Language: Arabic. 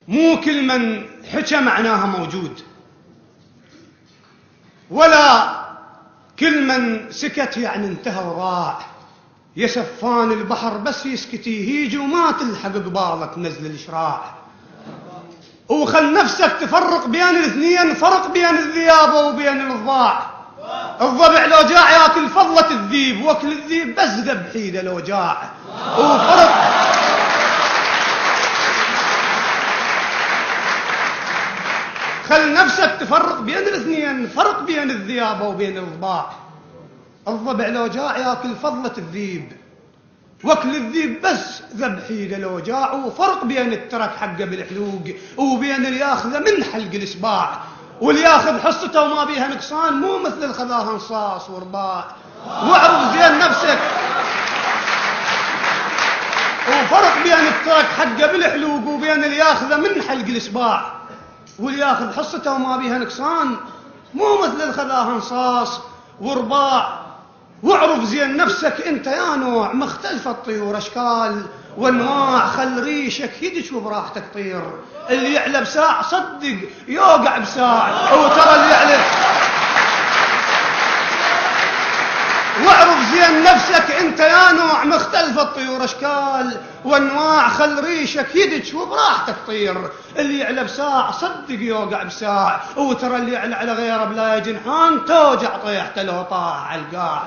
مو كل من حكى معناها موجود، ولا كل من سكت يعني انتهى وراح. يا سفان البحر بس يسكتي هيجي وما تلحق قبالك نزل الشراع. وخل نفسك تفرق بين الاثنين، فرق بين الذيابة وبين الضاع. الضبع لو جاع ياكل فضلة الذيب، واكل الذيب بس ذبحيده لو جاع. وفرق خل نفسك تفرق بين الاثنين، فرق بين الذيابة وبين الضباع. الضبع لو جاع ياكل فضلة الذيب، واكل الذيب بس ذبحيده لو جاع. وفرق بين الترك حقه بالحلوق وبين اللي ياخذه من حلق الاسباع. واللي ياخذ حصته وما بيها نقصان مو مثل الخذاها نصاص ورباع. واعرف زين نفسك. وفرق بين الترك حقه بالحلوق وبين اللي ياخذه من حلق الاسباع. واللي ياخذ حصته وما بيها نقصان مو مثل الخذاها نصاص ورباع. واعرف زين نفسك انت يا نوع مختلفة الطيور اشكال وانواع. خل ريشك يدش وبراحتك طير. اللي يعلى بساع صدق يوقع بساع. وترى اللي يعلى. واعرف زين نفسك انت يا نوع مختلفة الطيور اشكال وانواع. خل ريشك يدش وبراحتك طير. اللي يعلى بساع صدق يوقع بساع. وترى اللي يعلى على غيره بلا جنحان توجع طيحته لو طاح على القاع.